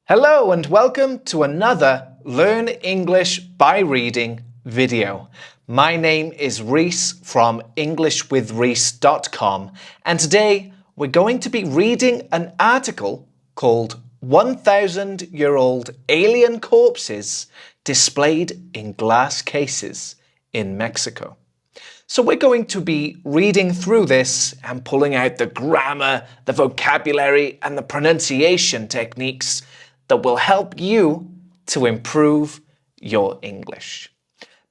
Hello and welcome to another Learn English by Reading video. My name is Reese from EnglishWithReese.com, and today we're going to be reading an article called 1,000-Year-Old Alien Corpses Displayed in Glass Cases in Mexico. So we're going to be reading through this and pulling out the grammar, the vocabulary, and the pronunciation techniques that will help you to improve your English.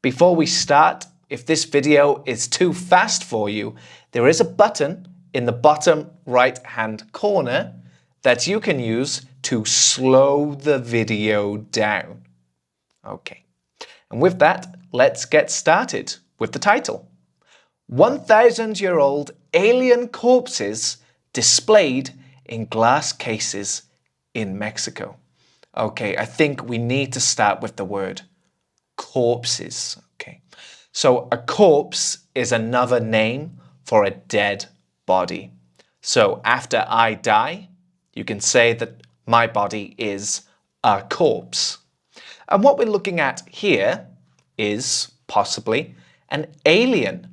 Before we start, if this video is too fast for you, there is a button in the bottom right-hand corner that you can use to slow the video down. Okay, and with that, let's get started with the title. 1,000-year-old alien corpses displayed in glass cases in Mexico. Okay, I think we need to start with the word corpses. Okay, so a corpse is another name for a dead body. So after I die, you can say that my body is a corpse. And what we're looking at here is possibly an alien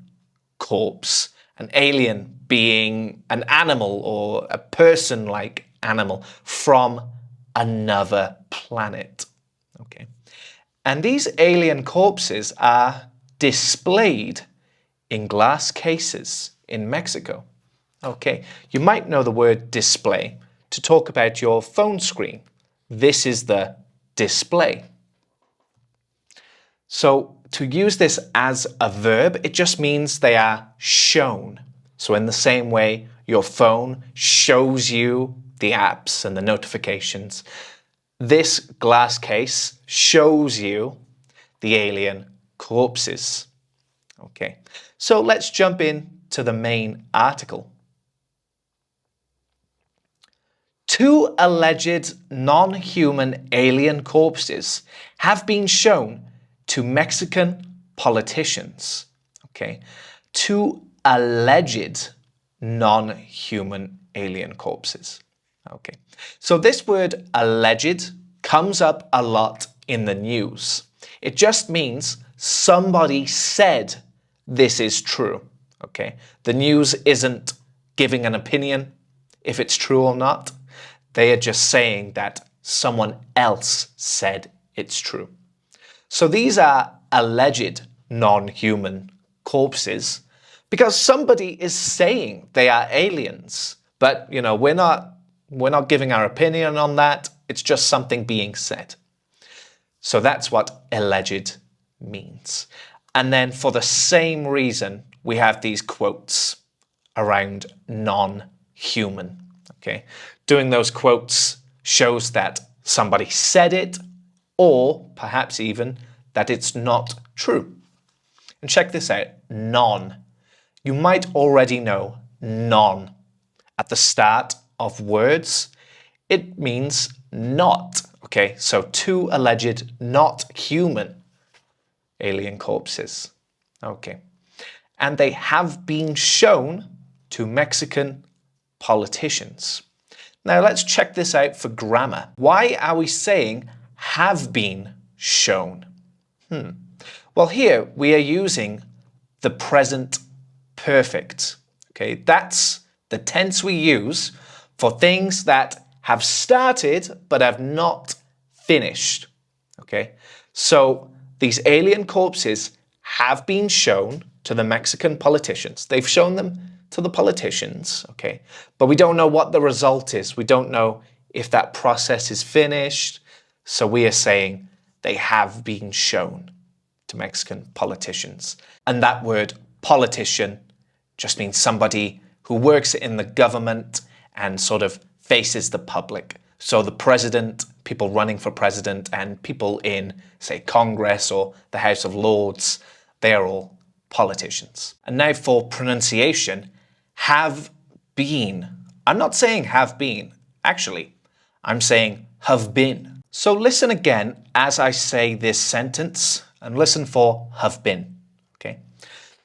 corpse, an alien being an animal or a person-like animal from another planet. Okay, and these alien corpses are displayed in glass cases in Mexico. Okay, you might know the word display to talk about your phone screen. This is the display. So to use this as a verb, it just means they are shown. So in the same way, your phone shows you the apps and the notifications. This glass case shows you the alien corpses. Okay, so let's jump in to the main article. 2 alleged non-human alien corpses have been shown to Mexican politicians. Okay, 2 alleged non-human alien corpses. Okay, so this word alleged comes up a lot in the news. It just means somebody said this is true. Okay, the news isn't giving an opinion if it's true or not. They are just saying that someone else said it's true. So these are alleged non-human corpses because somebody is saying they are aliens. But, you know, we're not giving our opinion on that. It's just something being said. So that's what alleged means. And then for the same reason, we have these quotes around non-human. Okay, doing those quotes shows that somebody said it, or perhaps even that it's not true. And check this out, non. You might already know non. At the start of words, it means not. Okay, so 2 alleged not human alien corpses. Okay, and they have been shown to Mexican politicians. Now let's check this out for grammar. Why are we saying have been shown? Well, here we are using the present perfect. Okay, that's the tense we use for things that have started but have not finished. Okay, so these alien corpses have been shown to the Mexican politicians. They've shown them to the politicians, okay, but we don't know what the result is. We don't know if that process is finished. So we are saying they have been shown to Mexican politicians. And that word politician just means somebody who works in the government and sort of faces the public. So the president, people running for president, and people in, say, Congress or the House of Lords, they are all politicians. And now for pronunciation, have been. I'm not saying have been, actually. I'm saying have been. So listen again as I say this sentence and listen for have been. Okay.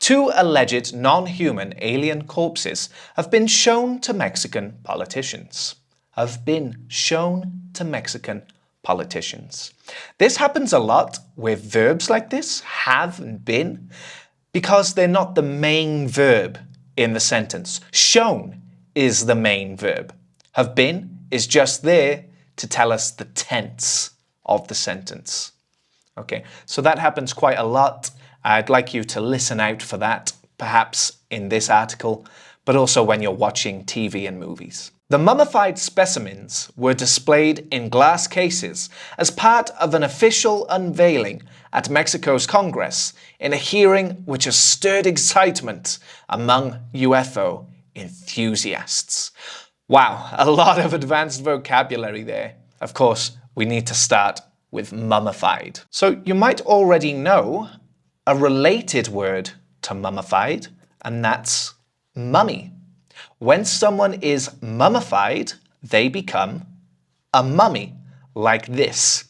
2 alleged non-human alien corpses have been shown to Mexican politicians. have been shown to Mexican politicians. This happens a lot with verbs like this, have and been, because they're not the main verb in the sentence. Shown is the main verb. Have been is just there to tell us the tense of the sentence. Okay, so that happens quite a lot. I'd like you to listen out for that, perhaps in this article, but also when you're watching TV and movies. The mummified specimens were displayed in glass cases as part of an official unveiling at Mexico's Congress in a hearing which has stirred excitement among UFO enthusiasts. Wow, a lot of advanced vocabulary there. Of course, we need to start with mummified. So you might already know a related word to mummified, and that's mummy. When someone is mummified, they become a mummy, like this.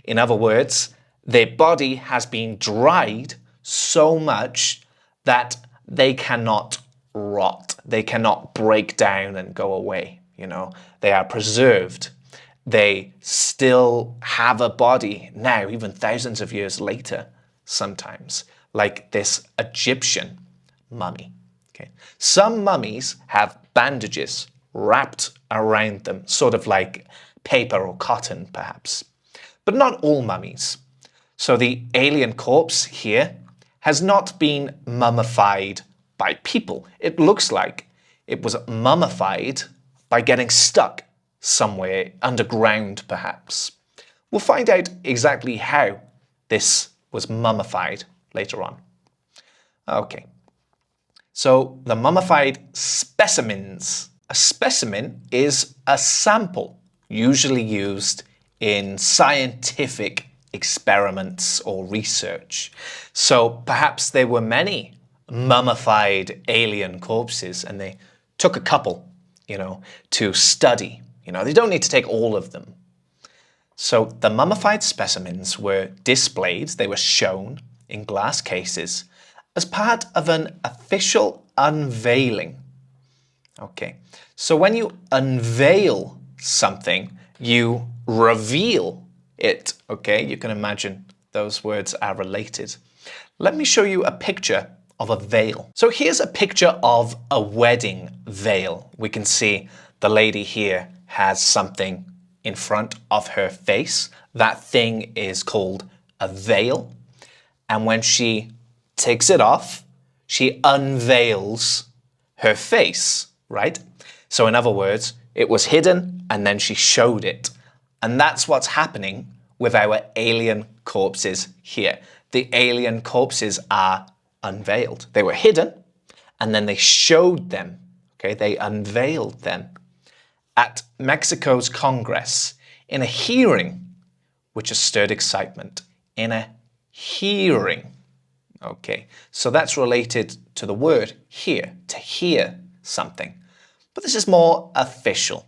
In other words, their body has been dried so much that they cannot rot. They cannot break down and go away. You know, they are preserved. They still have a body now, even thousands of years later, sometimes, like this Egyptian mummy. Okay. Some mummies have bandages wrapped around them, sort of like paper or cotton, perhaps. But not all mummies. So the alien corpse here has not been mummified by people. It looks like it was mummified by getting stuck somewhere underground, perhaps. We'll find out exactly how this was mummified later on. Okay, so the mummified specimens. A specimen is a sample, usually used in scientific experiments or research. So perhaps there were many mummified alien corpses and they took a couple, to study. They don't need to take all of them. So the mummified specimens were displayed, they were shown in glass cases as part of an official unveiling. Okay, so when you unveil something, you reveal it. Okay, you can imagine those words are related. Let me show you a picture of a veil. So here's a picture of a wedding veil. We can see the lady here has something in front of her face. That thing is called a veil. And when she takes it off, she unveils her face, right? So in other words, it was hidden and then she showed it. And that's what's happening with our alien corpses here. The alien corpses are unveiled. They were hidden and then they showed them. Okay, they unveiled them at Mexico's Congress in a hearing which has stirred excitement. In a hearing. Okay, so that's related to the word hear, to hear something. But this is more official.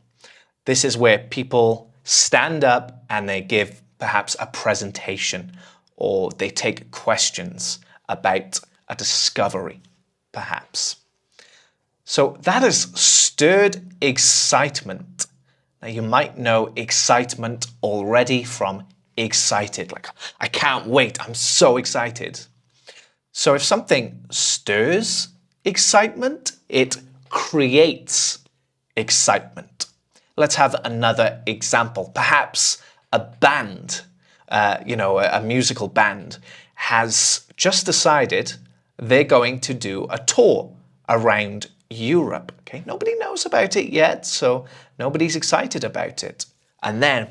This is where people stand up and they give perhaps a presentation or they take questions about a discovery, perhaps. So that has stirred excitement. Now you might know excitement already from excited, like I can't wait, I'm so excited. So if something stirs excitement, it creates excitement. Let's have another example. Perhaps a band, a musical band has just decided they're going to do a tour around Europe. Okay, nobody knows about it yet, so nobody's excited about it. And then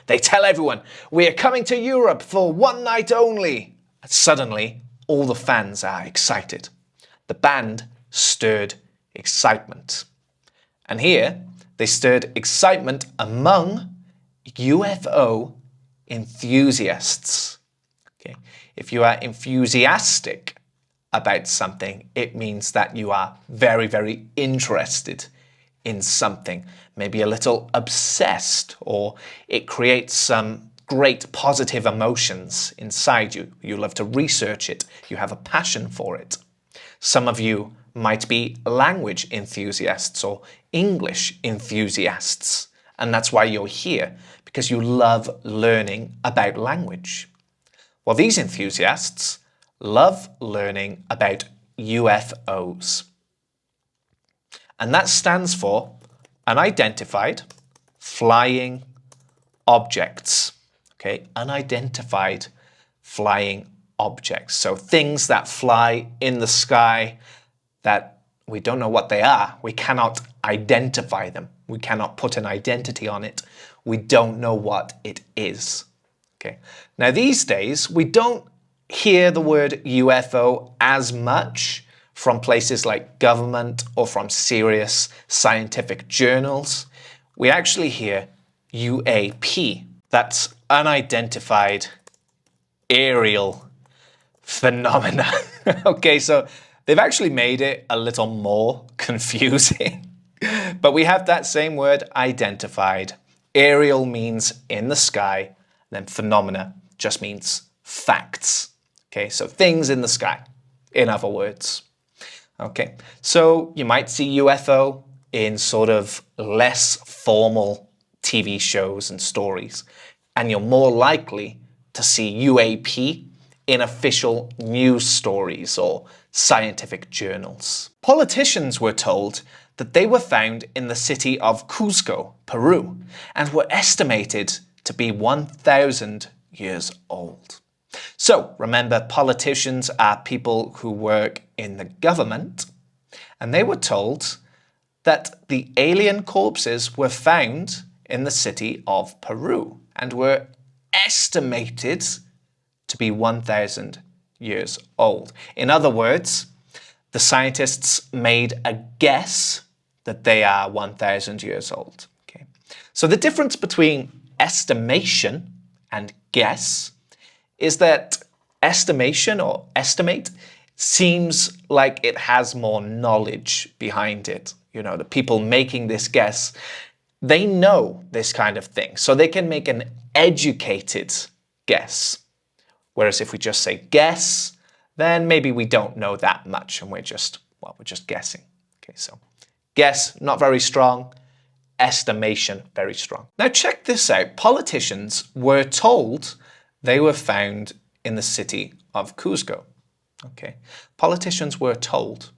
they tell everyone, we're coming to Europe for one night only. And suddenly, all the fans are excited. The band stirred excitement. And here, they stirred excitement among UFO enthusiasts. Okay, if you are enthusiastic about something, it means that you are very, very interested in something, maybe a little obsessed, or it creates some great positive emotions inside you. You love to research it. You have a passion for it. Some of you might be language enthusiasts or English enthusiasts, And that's why you're here, because you love learning about language. Well, these enthusiasts love learning about UFOs. And that stands for unidentified flying objects. Okay, unidentified flying objects. So things that fly in the sky that we don't know what they are. We cannot identify them. We cannot put an identity on it. We don't know what it is. Okay. Now these days, we don't hear the word UFO as much from places like government or from serious scientific journals. We actually hear UAP. That's unidentified aerial phenomena. Okay, so they've actually made it a little more confusing. But we have that same word, identified. Aerial means in the sky, then phenomena just means facts. Okay, so things in the sky, in other words. Okay, so you might see UFO in sort of less formal TV shows and stories, and you're more likely to see UAP in official news stories or scientific journals. Politicians were told that they were found in the city of Cuzco, Peru, and were estimated to be 1,000 years old. So remember, politicians are people who work in the government, and they were told that the alien corpses were found in the city of Peru and were estimated to be 1,000 years old. In other words, the scientists made a guess that they are 1,000 years old. Okay. So the difference between estimation and guess is that estimation or estimate seems like it has more knowledge behind it. You know, the people making this guess, they know this kind of thing, so they can make an educated guess. Whereas if we just say guess, then maybe we don't know that much and we're just guessing. Okay, so guess, not very strong. Estimation, very strong. Now check this out. Politicians were told they were found in the city of Cuzco. Okay, politicians were told.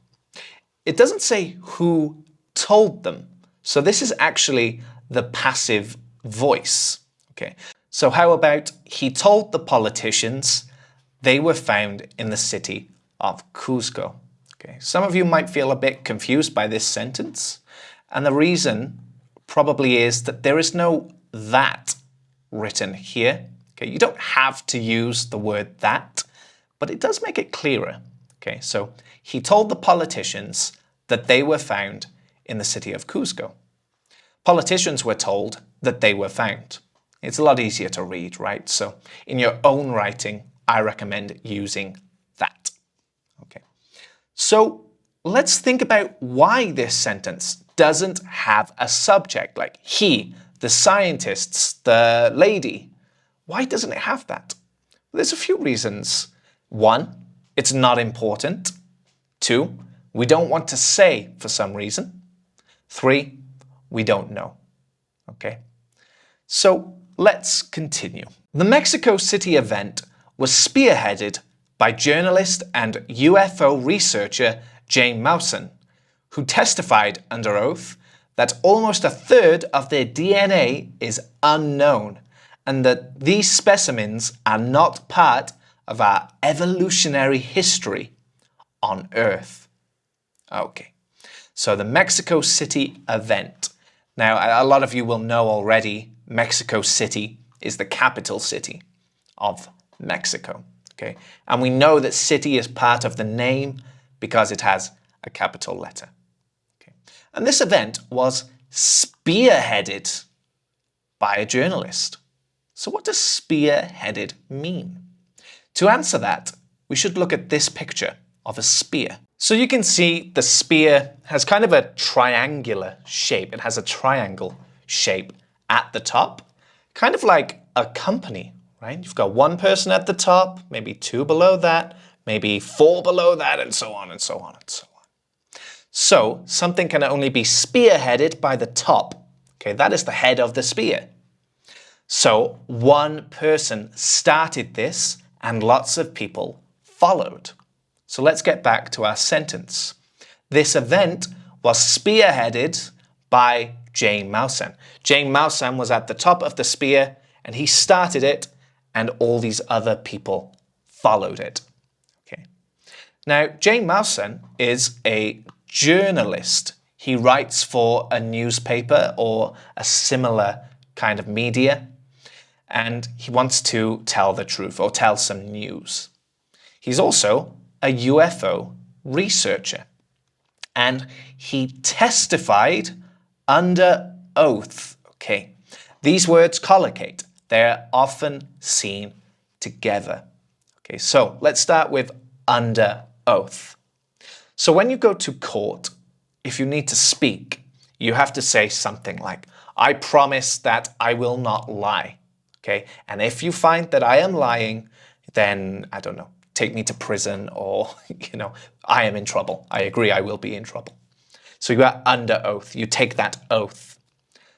It doesn't say who told them. So this is actually the passive voice. Okay, so how about he told the politicians they were found in the city of Cuzco. Okay, some of you might feel a bit confused by this sentence, and the reason probably is that there is no that written here. Okay, you don't have to use the word that, but it does make it clearer. Okay, so he told the politicians that they were found in the city of Cuzco. Politicians were told that they were found. It's a lot easier to read, right? So in your own writing, I recommend using that. Okay. So let's think about why this sentence doesn't have a subject, like he, the scientists, the lady. Why doesn't it have that? There's a few reasons. One, it's not important. Two, we don't want to say for some reason. Three, we don't know. Okay, so let's continue. The Mexico City event was spearheaded by journalist and UFO researcher Jane Mawson, who testified under oath that almost a third of their DNA is unknown and that these specimens are not part of our evolutionary history on Earth. Okay, so the Mexico City event. Now, a lot of you will know already, Mexico City is the capital city of Mexico. Okay, and we know that city is part of the name because it has a capital letter. Okay, and this event was spearheaded by a journalist. So what does spearheaded mean? To answer that, we should look at this picture of a spear. So you can see the spear has kind of a triangular shape. It has a triangle shape at the top, kind of like a company, right? You've got one person at the top, maybe two below that, maybe four below that, and so on and so on and so on. So something can only be spearheaded by the top Okay, that is the head of the spear. So one person started this and lots of people followed. So let's get back to our sentence. This event was spearheaded by Jane Maussan. Jane Maussan was at the top of the spear and he started it and all these other people followed it. Okay. Now, Jane Maussan is a journalist. He writes for a newspaper or a similar kind of media, and he wants to tell the truth or tell some news. He's also a UFO researcher, and he testified under oath. Okay, these words collocate. They're often seen together. Okay, so let's start with under oath. So when you go to court, if you need to speak, you have to say something like, I promise that I will not lie. Okay, and if you find that I am lying, then, I don't know, take me to prison or, I am in trouble. I agree, I will be in trouble. So you are under oath. You take that oath.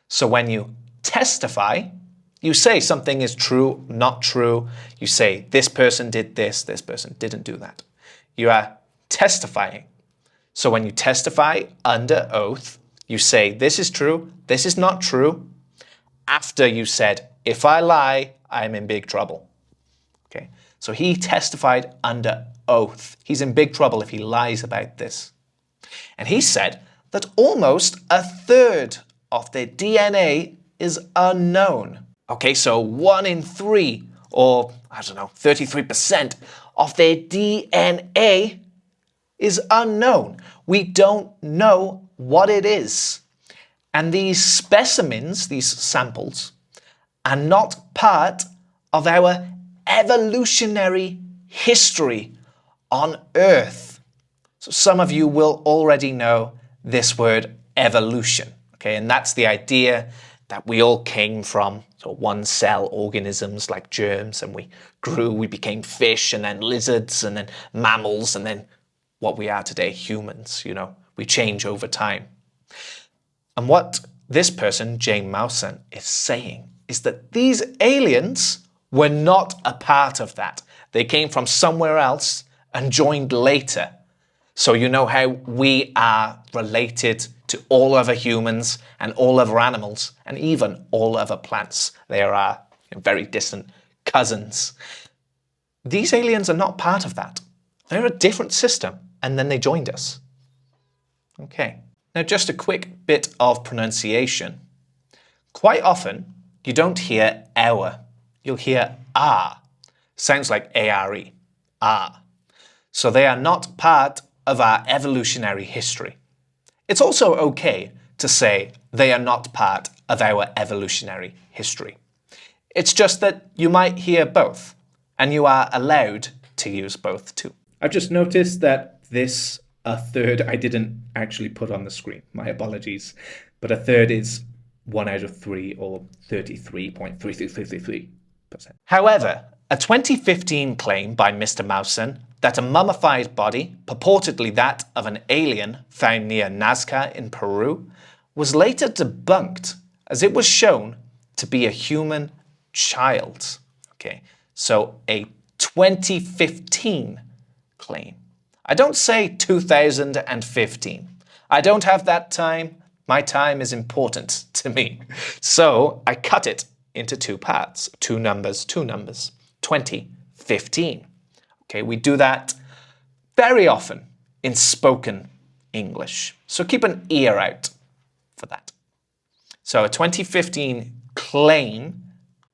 So when you testify, you say something is true, not true. You say this person did this person didn't do that. You are testifying. So when you testify under oath, you say this is true, this is not true. After you said, if I lie, I'm in big trouble. Okay, so he testified under oath. He's in big trouble if he lies about this. And he said that almost a third of their DNA is unknown. Okay, so 1 in 3, or I don't know, 33% of their DNA is unknown. We don't know what it is. And these specimens, these samples, are not part of our evolutionary history on Earth. So some of you will already know this word evolution, okay? And that's the idea that we all came from one-cell organisms like germs, and we grew, we became fish, and then lizards, and then mammals, and then what we are today, humans, we change over time. And what this person, Jane Maussan, is saying is that these aliens were not a part of that. They came from somewhere else and joined later. So you know how we are related to all other humans and all other animals and even all other plants. They are our very distant cousins. These aliens are not part of that. They're a different system, and then they joined us. Okay, now just a quick bit of pronunciation. Quite often, you don't hear our, you'll hear ah. Sounds like A-R-E, ah. So they are not part of our evolutionary history. It's also okay to say they are not part of our evolutionary history. It's just that you might hear both, and you are allowed to use both too. I've just noticed that this a third I didn't actually put on the screen. My apologies. But a third is 1 out of 3 or 33.3333%. However, a 2015 claim by Mr. Maussan that a mummified body, purportedly that of an alien found near Nazca in Peru, was later debunked as it was shown to be a human child. Okay, so a 2015 claim. I don't say 2015. I don't have that time. My time is important to me. So I cut it into 2 parts, 2 numbers, 2015. Okay, we do that very often in spoken English. So keep an ear out for that. So a 2015 claim,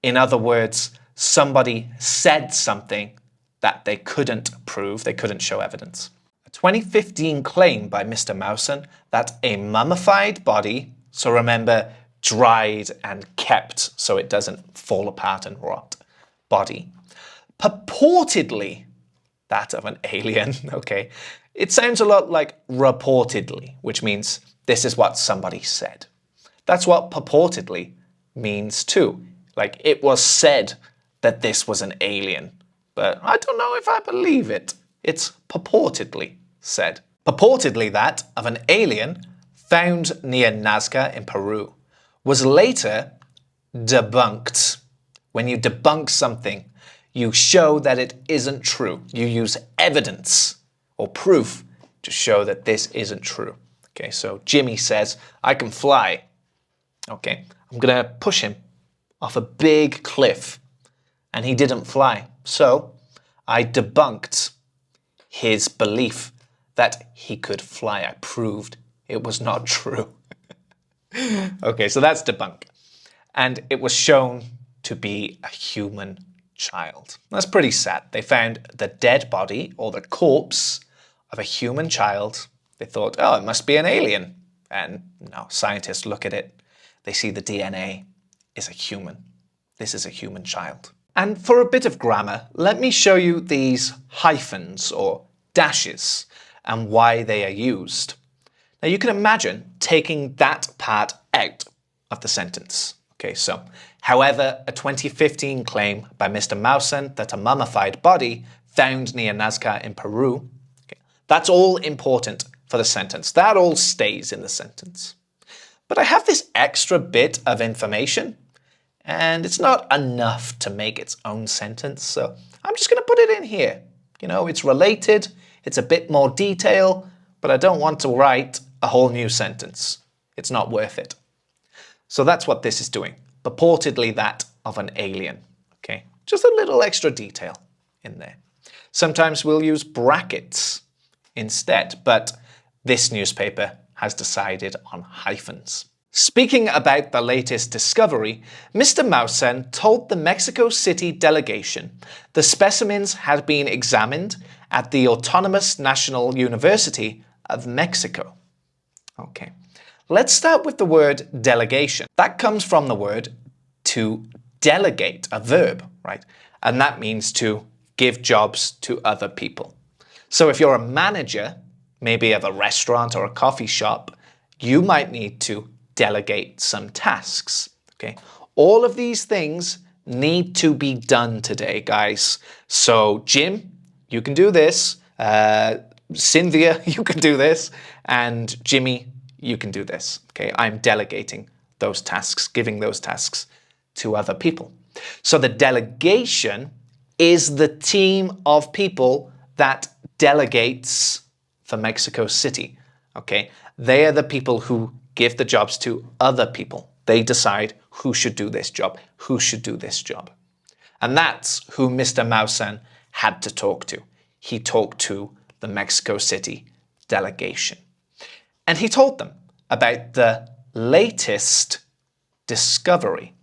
in other words, somebody said something that they couldn't prove, they couldn't show evidence. A 2015 claim by Mr. Maussan that a mummified body, so remember, dried and kept so it doesn't fall apart and rot, body, purportedly that of an alien, okay? It sounds a lot like reportedly, which means this is what somebody said. That's what purportedly means too. Like it was said that this was an alien, but I don't know if I believe it. It's purportedly said. Purportedly that of an alien found near Nazca in Peru, was later debunked. When you debunk something, you show that it isn't true. You use evidence or proof to show that this isn't true. Okay, so Jimmy says, I can fly. Okay, I'm going to push him off a big cliff. And he didn't fly. So I debunked his belief that he could fly. I proved it was not true. Okay, so that's debunk. And it was shown to be a human child. That's pretty sad. They found the dead body or the corpse of a human child. They thought, oh, it must be an alien. And no, scientists look at it. They see the DNA is a human. This is a human child. And for a bit of grammar, let me show you these hyphens or dashes and why they are used. Now you can imagine taking that part out of the sentence. Okay, so, however, a 2015 claim by Mr. Mausen that a mummified body found near Nazca in Peru, okay, that's all important for the sentence. That all stays in the sentence. But I have this extra bit of information, and it's not enough to make its own sentence, so I'm just going to put it in here. You know, it's related, it's a bit more detail, but I don't want to write a whole new sentence. It's not worth it. So that's what this is doing. Purportedly that of an alien. Okay, just a little extra detail in there. Sometimes we'll use brackets instead, but this newspaper has decided on hyphens. Speaking about the latest discovery, Mr. Mausen told the Mexico City delegation the specimens had been examined at the Autonomous National University of Mexico. Okay. Let's start with the word delegation. That comes from the word to delegate, a verb, right? And that means to give jobs to other people. So if you're a manager, maybe of a restaurant or a coffee shop, you might need to delegate some tasks, okay? All of these things need to be done today, guys. So Jim, you can do this. Cynthia, you can do this. And Jimmy, you can do this. Okay, I'm delegating those tasks, giving those tasks to other people. So the delegation is the team of people that delegates for Mexico City. Okay, they are the people who give the jobs to other people. They decide who should do this job, who should do this job. And that's who Mr. Mausen had to talk to. He talked to the Mexico City delegation. And he told them about the latest discovery.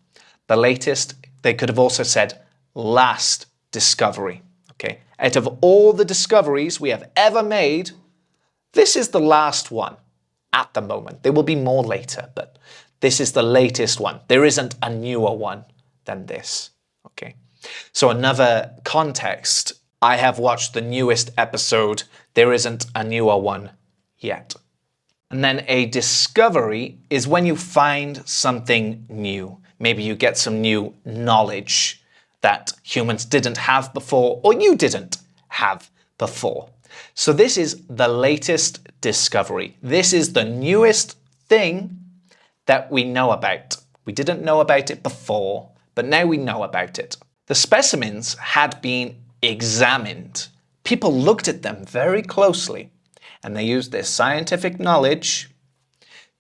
The latest, they could have also said last discovery. Okay, out of all the discoveries we have ever made, this is the last one at the moment. There will be more later, but this is the latest one. There isn't a newer one than this. Okay, so another context, I have watched the newest episode. There isn't a newer one yet. And then a discovery is when you find something new. Maybe you get some new knowledge that humans didn't have before, or you didn't have before. So this is the latest discovery. This is the newest thing that we know about. We didn't know about it before, but now we know about it. The specimens had been examined. People looked at them very closely, and they used their scientific knowledge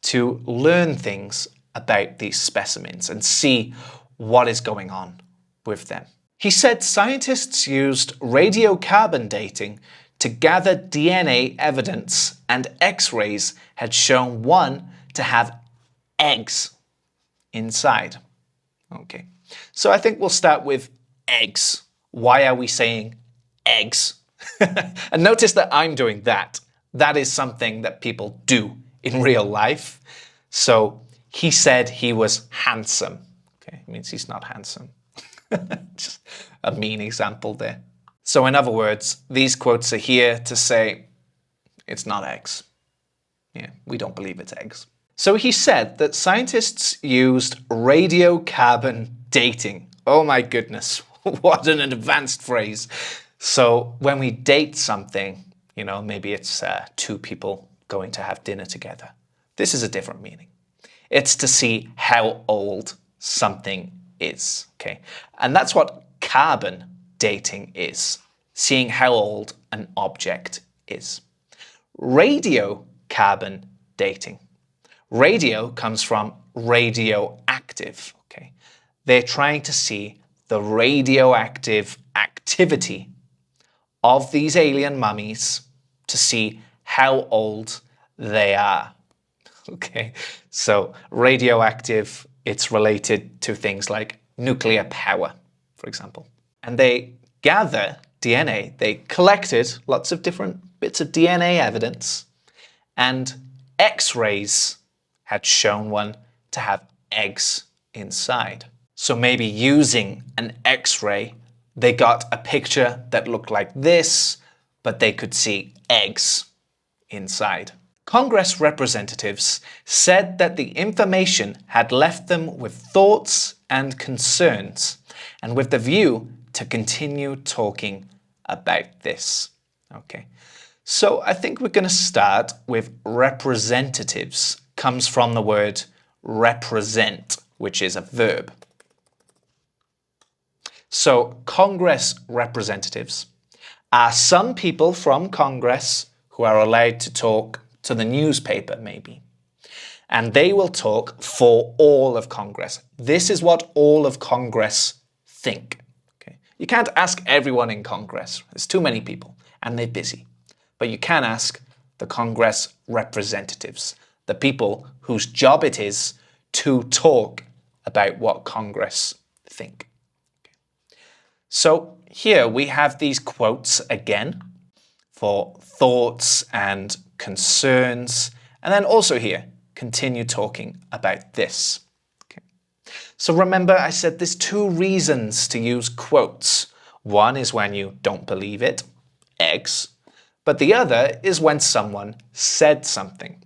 to learn things about these specimens and see what is going on with them. He said scientists used radiocarbon dating to gather DNA evidence, and X-rays had shown one to have eggs inside. Okay, so I think we'll start with eggs. Why are we saying eggs? And notice that I'm doing that. That is something that people do in real life. So he said he was handsome. Okay, it means he's not handsome. Just a mean example there. So in other words, these quotes are here to say it's not eggs. Yeah, we don't believe it's eggs. So he said that scientists used radiocarbon dating. Oh my goodness, what an advanced phrase. So when we date something, you know, maybe it's two people going to have dinner together. This is a different meaning. It's to see how old something is. Okay, and that's what carbon dating is, seeing how old an object is. Radiocarbon dating. Radio comes from radioactive. Okay, they're trying to see the radioactive activity of these alien mummies to see how old they are. Okay, so radioactive, it's related to things like nuclear power, for example. And they gather DNA. They collected lots of different bits of DNA evidence, and X-rays had shown one to have eggs inside. So maybe using an X-ray, they got a picture that looked like this, but they could see eggs inside. Congress representatives said that the information had left them with thoughts and concerns, and with the view to continue talking about this. Okay, so I think we're going to start with representatives. Comes from the word represent, which is a verb. So Congress representatives are some people from Congress who are allowed to talk to the newspaper, maybe. And they will talk for all of Congress. This is what all of Congress think. Okay? You can't ask everyone in Congress. There's too many people and they're busy. But you can ask the Congress representatives, the people whose job it is to talk about what Congress think. Okay. So here we have these quotes again for thoughts and concerns, and then also here, continue talking about this. Okay. So remember, I said there's two reasons to use quotes. One is when you don't believe it, eggs, but the other is when someone said something.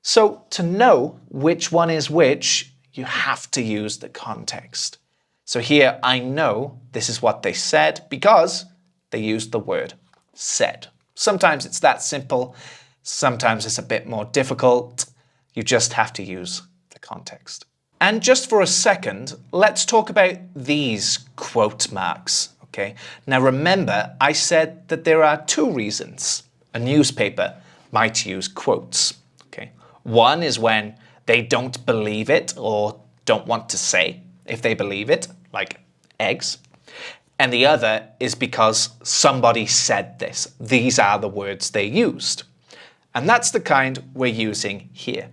So to know which one is which, you have to use the context. So here, I know this is what they said because they used the word said. Sometimes it's that simple. Sometimes it's a bit more difficult. You just have to use the context. And just for a second, let's talk about these quote marks. Okay. Now remember, I said that there are two reasons a newspaper might use quotes. Okay. One is when they don't believe it or don't want to say if they believe it, like eggs. And the other is because somebody said this. These are the words they used. And that's the kind we're using here.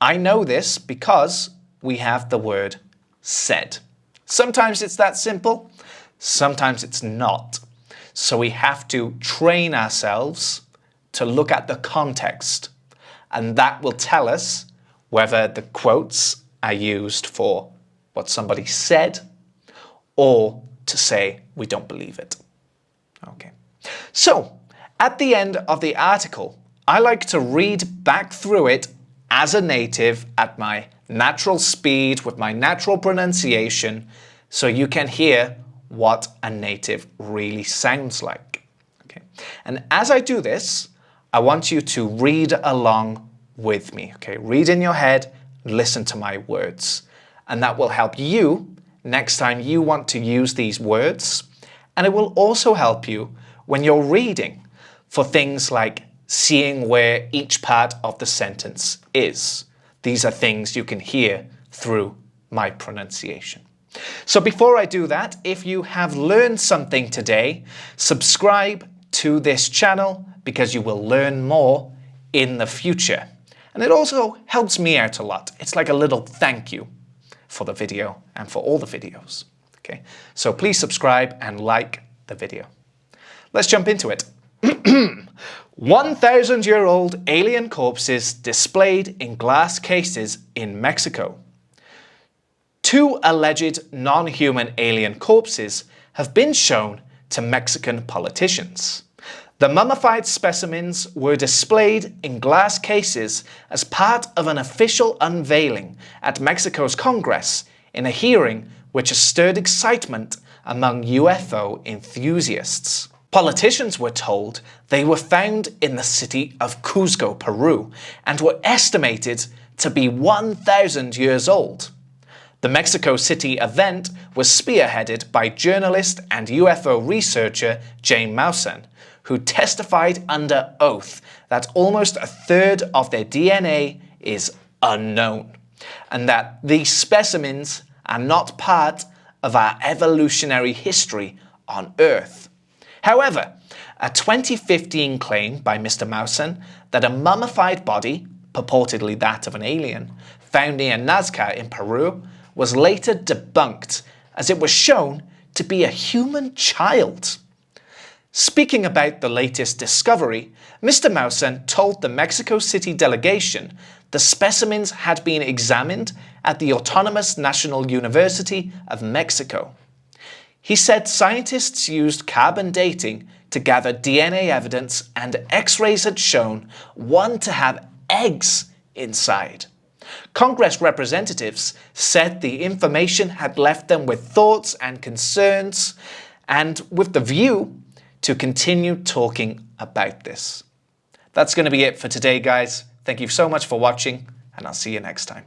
I know this because we have the word said. Sometimes it's that simple, sometimes it's not. So we have to train ourselves to look at the context, and that will tell us whether the quotes are used for what somebody said or to say we don't believe it. Okay. So at the end of the article, I like to read back through it as a native at my natural speed with my natural pronunciation so you can hear what a native really sounds like. Okay. And as I do this, I want you to read along with me. Okay. Read in your head, listen to my words. And that will help you next time you want to use these words. And it will also help you when you're reading for things like seeing where each part of the sentence is. These are things you can hear through my pronunciation. So before I do that, if you have learned something today, subscribe to this channel because you will learn more in the future. And it also helps me out a lot. It's like a little thank you for the video and for all the videos. Okay, so please subscribe and like the video. Let's jump into it. 1,000-year-old alien corpses displayed in glass cases in Mexico. 2 alleged non-human alien corpses have been shown to Mexican politicians. The mummified specimens were displayed in glass cases as part of an official unveiling at Mexico's Congress in a hearing which has stirred excitement among UFO enthusiasts. Politicians were told they were found in the city of Cuzco, Peru, and were estimated to be 1,000 years old. The Mexico City event was spearheaded by journalist and UFO researcher Jane Maussan, who testified under oath that almost a third of their DNA is unknown, and that these specimens are not part of our evolutionary history on Earth. However, a 2015 claim by Mr. Maussan that a mummified body, purportedly that of an alien, found near Nazca in Peru was later debunked as it was shown to be a human child. Speaking about the latest discovery, Mr. Maussan told the Mexico City delegation the specimens had been examined at the Autonomous National University of Mexico. He said scientists used carbon dating to gather DNA evidence and X-rays had shown one to have eggs inside. Congress representatives said the information had left them with thoughts and concerns and with the view to continue talking about this. That's going to be it for today, guys. Thank you so much for watching, and I'll see you next time.